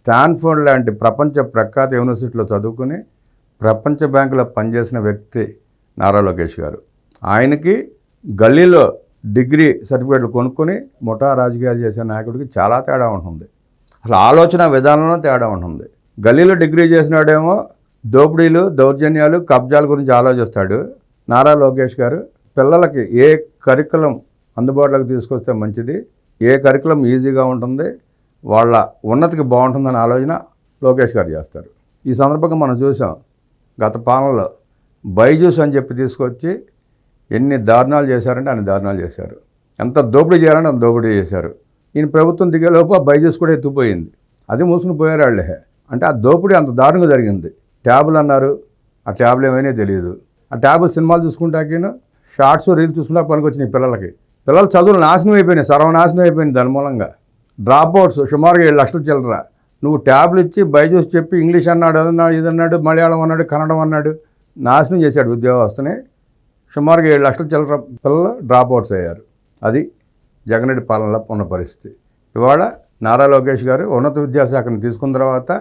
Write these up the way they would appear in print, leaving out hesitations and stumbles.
Stanford లాంటి ప్రపంచ ప్రఖ్యాత యూనివర్సిటీలో చదువుకుని ప్రపంచ బ్యాంకులో పనిచేసిన వ్యక్తి నారా లోకేష్ గారు. ఆయనకి గల్లీలో డిగ్రీ సర్టిఫికేట్లు కొనుక్కొని ముఠా రాజకీయాలు చేసే నాయకుడికి చాలా తేడా ఉంటుంది. అసలు ఆలోచన విధానంలో తేడా ఉంటుంది. గల్లీలో డిగ్రీ చేసినాడేమో దోపిడీలు, దౌర్జన్యాలు, కబ్జాల గురించి ఆలోచిస్తాడు. నారా లోకేష్ గారు పిల్లలకి ఏ కరికులం అందుబాటులోకి తీసుకొస్తే మంచిది, ఏ కరికులం ఈజీగా ఉంటుంది, వాళ్ళ ఉన్నతికి బాగుంటుందనే ఆలోచన లోకేష్ గారు చేస్తారు. ఈ సందర్భంగా మనం చూసాం, గత పాలనలో బైజూస్ అని చెప్పి తీసుకొచ్చి ఎన్ని దారుణాలు చేశారంటే అన్ని దారుణాలు చేశారు. ఎంత దోపిడీ చేయాలంటే అంత దోపిడీ చేశారు. ఈయన ప్రభుత్వం దిగేలోపు బైజూస్ కూడా ఎత్తుపోయింది. అది మూసుకుని పోయారు వాళ్ళే. అంటే ఆ దోపిడీ అంత దారుణంగా జరిగింది. ట్యాబులు అన్నారు, ఆ ట్యాబులు ఏమైనా తెలియదు. ఆ ట్యాబులు సినిమాలు చూసుకుంటాకేను, షార్ట్స్ రీల్స్ చూసుకుంటా పనికొచ్చినాయి పిల్లలకి. పిల్లలు చదువులు నాశనం అయిపోయినాయి, సర్వనాశనం అయిపోయింది. దాని మూలంగా డ్రాప్ అవుట్స్ సుమారుగా 7 లక్షలు చిల్లరా. నువ్వు ట్యాబ్లు ఇచ్చి బైజూస్ చెప్పి ఇంగ్లీష్ అన్నాడు, అదన్నాడు, ఇదన్నాడు, మలయాళం అన్నాడు, కన్నడం అన్నాడు, నాశనం చేశాడు విద్యా వ్యవస్థని. సుమారుగా 7 లక్షల చిల్లర పిల్లలు డ్రాప్ అవుట్స్ అయ్యారు. అది జగన్ రెడ్డి పాలనలో ఉన్న పరిస్థితి. ఇవాళ నారా లోకేష్ గారు ఉన్నత విద్యాశాఖను తీసుకున్న తర్వాత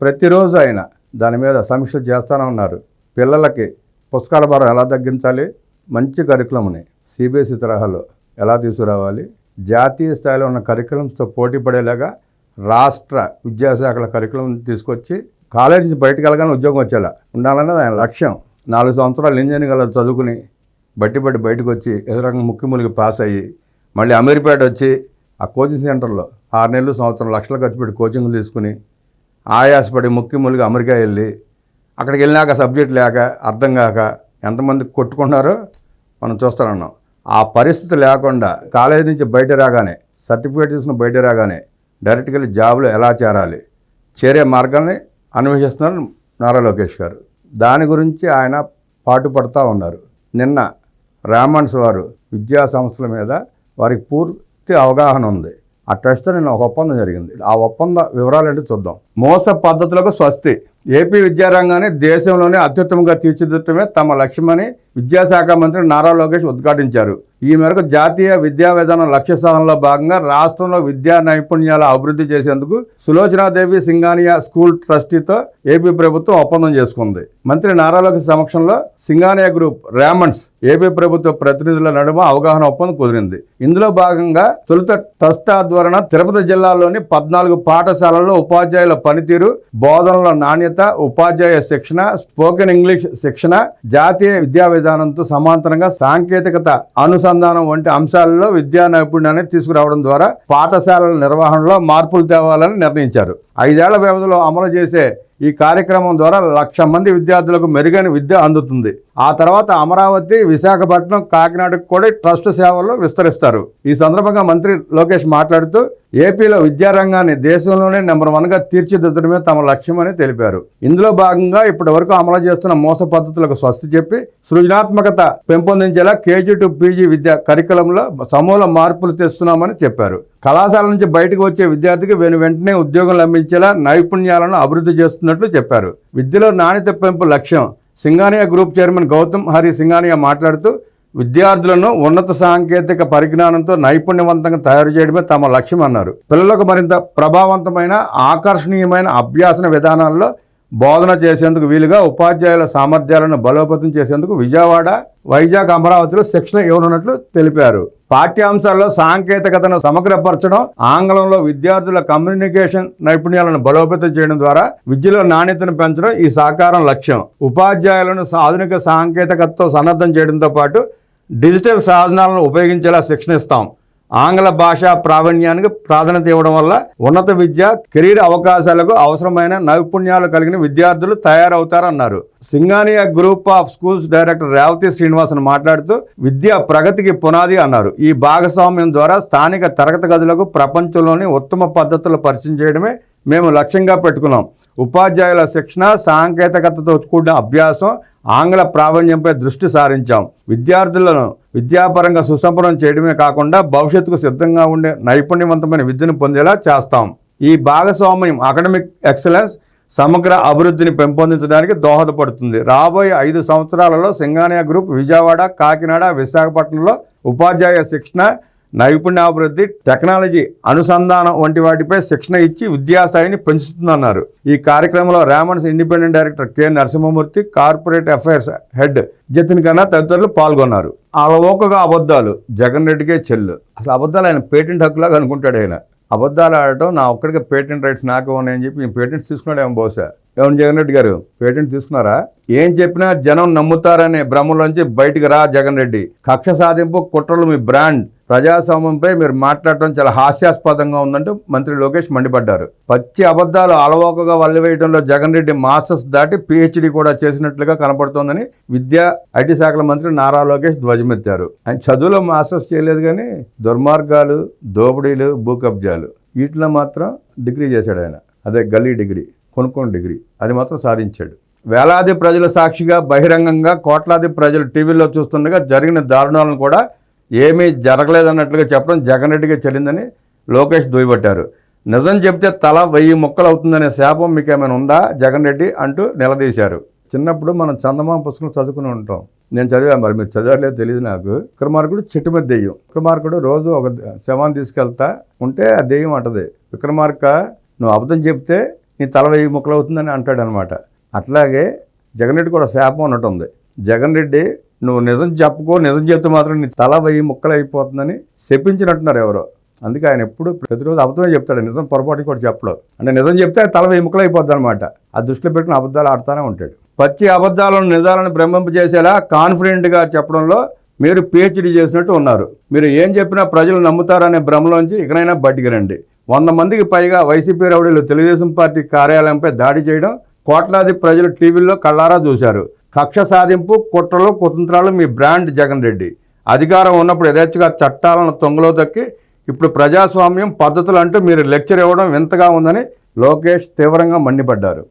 ప్రతిరోజు ఆయన దాని మీద సమీక్ష చేస్తూనే ఉన్నారు. పిల్లలకి పుస్తకాల భారం ఎలా తగ్గించాలి, మంచి కరికులంని సిబిఎస్ఈ తరహాలో ఎలా తీసుకురావాలి, జాతీయ స్థాయిలో ఉన్న కరికులంతో పోటీ పడేలాగా రాష్ట్ర విద్యాశాఖల కరికులం తీసుకొచ్చి కాలేజీ నుంచి బయటకు వెళ్ళగానే ఉద్యోగం వచ్చేలా ఉండాలన్నది ఆయన లక్ష్యం. 4 సంవత్సరాలు ఇంజనీరింగ్ చదువుకుని బయటకు వచ్చి ఎదురంగా ముఖ్యమూలికి పాస్ అయ్యి మళ్ళీ అమీర్పేట వచ్చి ఆ కోచింగ్ సెంటర్లో 6 నెలలు సంవత్సరం లక్షలు ఖర్చు పెట్టి కోచింగ్లు తీసుకుని ఆయాసపడి ముఖ్యమూలిగా అమెరికా వెళ్ళి అక్కడికి వెళ్ళినాక సబ్జెక్ట్ లేక అర్థం కాక ఎంతమంది కొట్టుకున్నారో మనం చూస్తున్నాం. ఆ పరిస్థితి లేకుండా కాలేజీ నుంచి బయట రాగానే సర్టిఫికేట్ తీసుకుని బయట రాగానే డైరెక్ట్గా వెళ్ళి జాబ్లో ఎలా చేరాలి, చేరే మార్గాల్ని అన్వేషిస్తున్నారు నారా లోకేష్ గారు. దాని గురించి ఆయన పాటుపడుతూ ఉన్నారు. నిన్న రామన్స్ వారు విద్యా సంస్థల మీద వారికి పూర్తి అవగాహన ఉంది. ఆ ట్రస్ట్తో నిన్న ఒక ఒప్పందం జరిగింది. ఆ ఒప్పంద వివరాలు ఏంటో చూద్దాం. మోస పద్ధతులకు స్వస్తి. ఏపీ విద్యారంగాన్ని దేశంలోనే అత్యుత్తమంగా తీర్చిదిద్దటమే తమ లక్ష్యమని విద్యాశాఖ మంత్రి నారా లోకేష్ ఉద్ఘాటించారు. ఈ మేరకు జాతీయ విద్యా విధానం లక్ష్య సాధనలో భాగంగా రాష్ట్రంలో విద్యా నైపుణ్యాల అభివృద్ధి చేసేందుకు సులోచనాదేవి సింగానియా స్కూల్ ట్రస్టీతో ఏపీ ప్రభుత్వం ఒప్పందం చేసుకుంది. మంత్రి నారా లోకేష్ సమక్షంలో సింగానియా గ్రూప్, రామన్స్, ఏపీ ప్రభుత్వ ప్రతినిధుల నడుమ అవగాహన ఒప్పందం కుదిరింది. ఇందులో భాగంగా తొలుత ట్రస్ట్ ఆధ్వర్యాన తిరుపతి జిల్లాలోని 14 పాఠశాలల్లో ఉపాధ్యాయుల పనితీరు, బోధనల నాణ్యత, ఉపాధ్యాయ శిక్షణ, స్పోకెన్ ఇంగ్లీష్ శిక్షణ, జాతీయ విద్యా విధానంతో సమాంతరంగా సాంకేతికత అనుసంధానం వంటి అంశాలలో విద్యా నైపుణ్యాన్ని తీసుకురావడం ద్వారా పాఠశాలల నిర్వహణలో మార్పులు తేవాలని నిర్ణయించారు. 5 ఏళ్ల వ్యవధిలో అమలు చేసే ఈ కార్యక్రమం ద్వారా 1,00,000 మంది విద్యార్థులకు మెరుగైన విద్య అందుతుంది. ఆ తర్వాత అమరావతి, విశాఖపట్నం, కాకినాడకు కూడా ట్రస్ట్ సేవలు విస్తరిస్తారు. ఈ సందర్భంగా మంత్రి లోకేష్ మాట్లాడుతూ ఏపీలో విద్యారంగాన్ని దేశంలోనే నెంబర్ 1గా తీర్చిదిద్దడమే తమ లక్ష్యమని తెలిపారు. ఇందులో భాగంగా ఇప్పటి వరకు అమలు చేస్తున్న మోస పద్ధతులకు స్వస్తి చెప్పి సృజనాత్మకత పెంపొందించేలా కేజీ టు పీజీ విద్యా కరికులంలో సమూల మార్పులు తెస్తున్నామని చెప్పారు. కళాశాల నుంచి బయటకు వచ్చే విద్యార్థికి వెంటనే ఉద్యోగం లభించేలా నైపుణ్యాలను అభివృద్ధి చేస్తున్నట్లు చెప్పారు. విద్యలో నాణ్యత పెంపు లక్ష్యం. సింగానియా గ్రూప్ చైర్మన్ గౌతమ్ హరి సింగానియా మాట్లాడుతూ విద్యార్థులను ఉన్నత సాంకేతిక పరిజ్ఞానంతో నైపుణ్యవంతంగా తయారు చేయడమే తమ లక్ష్యం అన్నారు. పిల్లలకు మరింత ప్రభావవంతమైన, ఆకర్షణీయమైన అభ్యాసన విధానాల్లో బోధన చేసేందుకు వీలుగా ఉపాధ్యాయుల సామర్థ్యాలను బలోపేతం చేసేందుకు విజయవాడ, వైజాగ్, అమరావతిలో శిక్షణ ఇవ్వనున్నట్లు తెలిపారు. పాఠ్యాంశాల్లో సాంకేతికతను సమగ్రపరచడం, ఆంగ్లంలో విద్యార్థుల కమ్యూనికేషన్ నైపుణ్యాలను బలోపేతం చేయడం ద్వారా విద్యలో నాణ్యతను పెంచడం ఈ సహకారం లక్ష్యం. ఉపాధ్యాయులను ఆధునిక సాంకేతికతతో సన్నద్ధం చేయడంతో పాటు డిజిటల్ సాధనాలను ఉపయోగించేలా శిక్షణ ఇస్తాం. ఆంగ్ల భాషా ప్రావీణ్యానికి ప్రాధాన్యత ఇవ్వడం వల్ల ఉన్నత విద్య, కెరీర్ అవకాశాలకు అవసరమైన నైపుణ్యాలు కలిగిన విద్యార్థులు తయారవుతారన్నారు. Singhania group of schools director Revathi Srinivasan మాట్లాడుతూ విద్యా ప్రగతికి పునాది అన్నారు. ఈ భాగస్వామ్యం ద్వారా స్థానిక తరగతి గదులకు ప్రపంచంలోని ఉత్తమ పద్ధతులు పరిచయం చేయడమే మేము లక్ష్యంగా పెట్టుకున్నాం. ఉపాధ్యాయుల శిక్షణ, సాంకేతికతతో కూడిన అభ్యాసం, ఆంగ్ల ప్రావీణ్యంపై దృష్టి సారించాం. విద్యార్థులను విద్యాపరంగా సుసంపన్నం చేయడమే కాకుండా భవిష్యత్తుకు సిద్ధంగా ఉండే నైపుణ్యవంతమైన విద్యను పొందేలా చేస్తాం. ఈ భాగస్వామ్యం అకాడమిక్ ఎక్సలెన్స్, సమగ్ర అభివృద్ధిని పెంపొందించడానికి దోహదపడుతుంది. రాబోయే 5 సంవత్సరాలలో సింగానియా గ్రూప్ విజయవాడ, కాకినాడ, విశాఖపట్నంలో ఉపాధ్యాయ శిక్షణ, నైపుణ్యాభివృద్ధి, టెక్నాలజీ అనుసంధానం వంటి వాటిపై శిక్షణ ఇచ్చి విద్యాస్థాయిని పెంచుతుందన్నారు. ఈ కార్యక్రమంలో Raymond's independent director K Narasimhamurthy, corporate affairs head Jatin Khanna తదితరులు పాల్గొన్నారు. అలవోకగా అబద్ధాలు, జగన్ రెడ్డికే చెల్లు. అసలు అబద్ధాలు ఆయన పేటెంట్ హక్కులాగా అనుకుంటాడు. ఆయన అబద్ధాలు ఆడటం, నా ఒక్కడికి పేటెంట్ రైట్స్ నాకే ఉన్నాయని చెప్పి నేను పేటెంట్స్ తీసుకున్నాడు ఏమో బహుశా. ఏమన్నా జగన్ రెడ్డి గారు పేటెంట్ తీసుకున్నారా? ఏం చెప్పినా జనం నమ్ముతారనే భ్రమలోంచి బయటికి రా జగన్ రెడ్డి. కక్ష సాధింపు, కుట్రలు మీ బ్రాండ్, ప్రజాస్వామ్యంపై మీరు మాట్లాడటం చాలా హాస్యాస్పదంగా ఉందంటూ మంత్రి లోకేష్ మండిపడ్డారు. పచ్చి అబద్ధాలు అలవోకగా వల్లివేయడంలో జగన్ రెడ్డి మాస్టర్స్ దాటి PhD కూడా చేసినట్లుగా కనపడుతోందని విద్యా ఐటీ శాఖల మంత్రి నారా లోకేష్ ధ్వజమెత్తారు. ఆయన చదువులో మాస్టర్స్ చేయలేదు, కానీ దుర్మార్గాలు, దోపిడీలు, భూ కబ్జాలు వీటిలో మాత్రం డిగ్రీ చేశాడు ఆయన. అదే గల్లీ డిగ్రీ, కొనుక్కోని డిగ్రీ, అది మాత్రం సాధించాడు. వేలాది ప్రజల సాక్షిగా బహిరంగంగా కోట్లాది ప్రజలు టీవీల్లో చూస్తుండగా జరిగిన దారుణాలను కూడా ఏమీ జరగలేదన్నట్లుగా చెప్పడం జగన్ రెడ్డికి చెల్లిందని లోకేష్ దుయ్యబట్టారు. నిజం చెప్తే తల 1000 ముక్కలు అవుతుందనే శాపం మీకు ఏమైనా ఉందా జగన్ రెడ్డి అంటూ నిలదీశారు. చిన్నప్పుడు మనం చందమామ పుస్తకం చదువుకుని ఉంటాం. నేను చదివాను, మరి మీరు చదవలేదు తెలియదు నాకు. విక్రమార్కుడు చెట్టు మీద దెయ్యం. విక్రమార్కుడు రోజు ఒక శవాన్ని తీసుకెళ్తా ఉంటే ఆ దెయ్యం అంటది, విక్రమార్క నువ్వు అబద్ధం చెప్తే నీ తల 1000 ముక్కలు అవుతుందని అంటాడు అనమాట. అట్లాగే జగన్ రెడ్డి కూడా శాపం ఉన్నట్టు ఉంది. జగన్ రెడ్డి నువ్వు నిజం చెప్పుకో, నిజం చెప్తే మాత్రం నీ తల 1000 ముక్కలు అయిపోతుందని చెప్పించినట్టున్నారు ఎవరో. అందుకే ఆయన ఎప్పుడు ప్రతిరోజు అబద్ధమే చెప్తాడు, నిజం పొరపాటు కూడా చెప్పడు. అంటే నిజం చెప్తే తల 1000 ముక్కలు అయిపోద్ది అనమాట. ఆ దృష్టిలో పెట్టుకుని అబద్ధాలు ఆడుతూనే ఉంటాడు. పచ్చి అబద్ధాలను నిజాలను భ్రమింపజేసేలా కాన్ఫిడెంట్గా చెప్పడంలో మీరు PhD చేసినట్టు ఉన్నారు. మీరు ఏం చెప్పినా ప్రజలు నమ్ముతారనే భ్రమలోంచి ఇకనైనా బయటికి రండి. 100 మందికి పైగా వైసీపీ రౌడీలు తెలుగుదేశం పార్టీ కార్యాలయంపై దాడి చేయడం కోట్లాది ప్రజలు టీవీల్లో కళ్ళారా చూశారు. కక్ష సాధింపు, కుట్రలు, కుతంత్రాలు మీ బ్రాండ్ జగన్ రెడ్డి. అధికారం ఉన్నప్పుడు యథేచ్ఛగా చట్టాలను తొంగలో తొక్కి ఇప్పుడు ప్రజాస్వామ్యం పద్ధతులు అంటూ మీరు లెక్చర్ ఇవ్వడం వింతగా ఉందని లోకేష్ తీవ్రంగా మండిపడ్డారు.